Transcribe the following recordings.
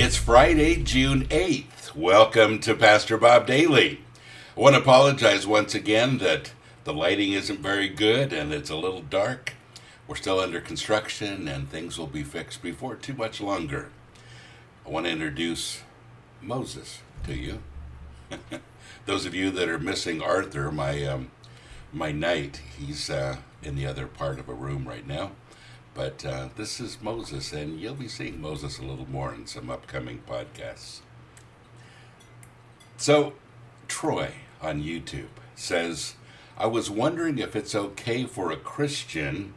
It's Friday, June 8th. Welcome to Pastor Bob Daily. I want to apologize once again that the lighting isn't very good and it's a little dark. We're still under construction and things will be fixed before too much longer. I want to introduce Moses to you. Those of you that are missing Arthur, my knight, he's in the other part of a room right now. But this is Moses, and you'll be seeing Moses a little more in some upcoming podcasts. So, Troy on YouTube says, I was wondering if it's okay for a Christian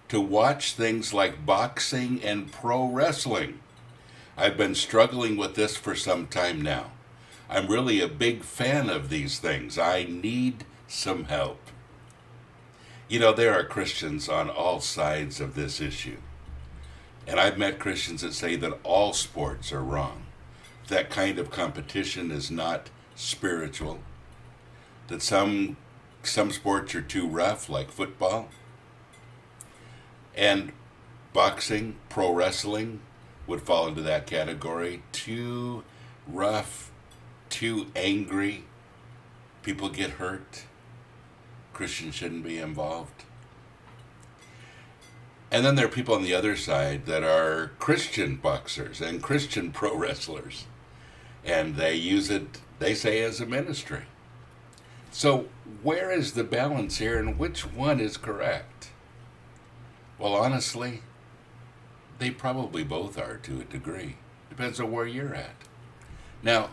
to watch things like boxing and pro wrestling. I've been struggling with this for some time now. I'm really a big fan of these things. I need some help. You know, there are Christians on all sides of this issue. And I've met Christians that say that all sports are wrong. That kind of competition is not spiritual. That some sports are too rough, like football. And boxing, pro wrestling would fall into that category. Too rough, too angry. People get hurt. Christians shouldn't be involved. And then there are people on the other side that are Christian boxers and Christian pro wrestlers. And they use it, they say, as a ministry. So where is the balance here and which one is correct? Well, honestly, they probably both are to a degree. Depends on where you're at. Now,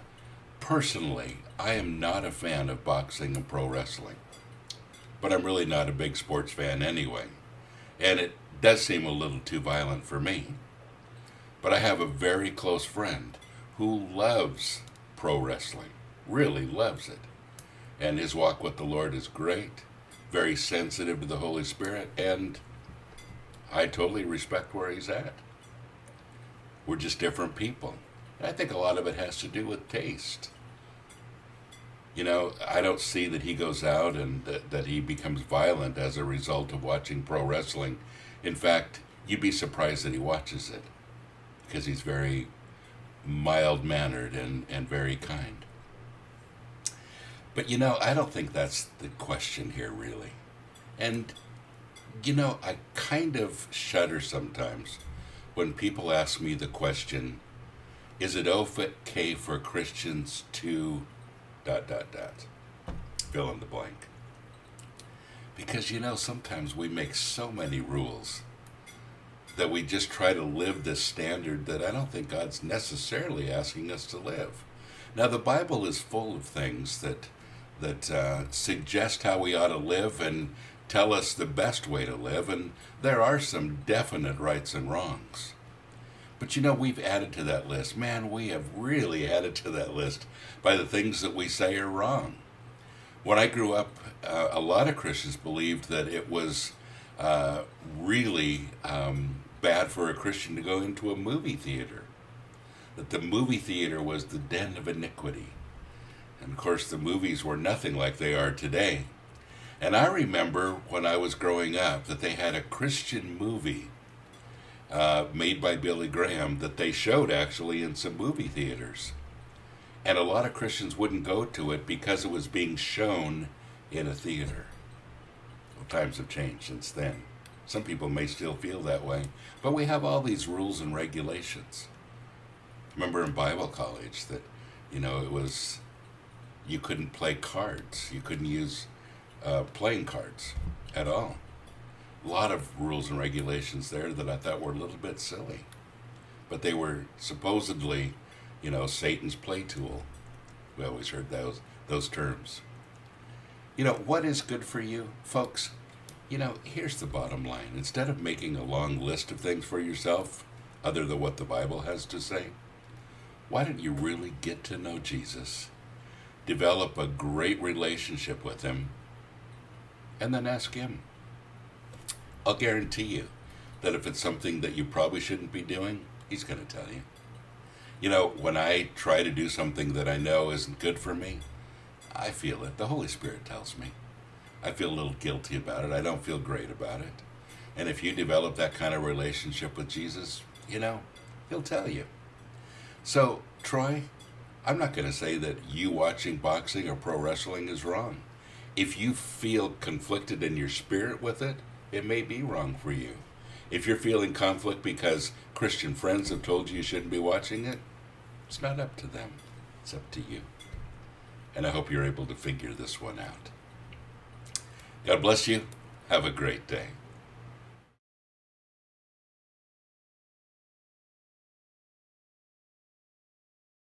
personally, I am not a fan of boxing and pro wrestling. But I'm really not a big sports fan anyway. And it does seem a little too violent for me. But I have a very close friend who loves pro wrestling, really loves it. And his walk with the Lord is great, very sensitive to the Holy Spirit, and I totally respect where he's at. We're just different people. I think a lot of it has to do with taste. You know, I don't see that he goes out and that he becomes violent as a result of watching pro wrestling. In fact, you'd be surprised that he watches it because he's very mild-mannered and very kind. But, you know, I don't think that's the question here, really. And, you know, I kind of shudder sometimes when people ask me the question, is it okay for Christians to... ... fill in the blank. Because, you know, sometimes we make so many rules that we just try to live this standard that I don't think God's necessarily asking us to live. Now, the Bible is full of things that suggest how we ought to live and tell us the best way to live, and there are some definite rights and wrongs. But you know, we've added to that list. Man, we have really added to that list by the things that we say are wrong. When I grew up, a lot of Christians believed that it was really bad for a Christian to go into a movie theater. That the movie theater was the den of iniquity. And of course, the movies were nothing like they are today. And I remember when I was growing up that they had a Christian movie made by Billy Graham that they showed actually in some movie theaters. And a lot of Christians wouldn't go to it because it was being shown in a theater. Well, times have changed since then. Some people may still feel that way, but we have all these rules and regulations. Remember in Bible college that, you know, it was, you couldn't play cards. You couldn't use playing cards at all. A lot of rules and regulations there that I thought were a little bit silly. But they were supposedly, you know, Satan's play tool. We always heard those terms. You know, what is good for you? Folks, you know, here's the bottom line. Instead of making a long list of things for yourself, other than what the Bible has to say, why don't you really get to know Jesus, develop a great relationship with him, and then ask him? I'll guarantee you that if it's something that you probably shouldn't be doing, he's going to tell you. You know, when I try to do something that I know isn't good for me, I feel it. The Holy Spirit tells me. I feel a little guilty about it. I don't feel great about it. And if you develop that kind of relationship with Jesus, you know, he'll tell you. So, Troy, I'm not going to say that you watching boxing or pro wrestling is wrong. If you feel conflicted in your spirit with it, it may be wrong for you. If you're feeling conflict because Christian friends have told you shouldn't be watching it, it's not up to them. It's up to you. And I hope you're able to figure this one out. God bless you. Have a great day.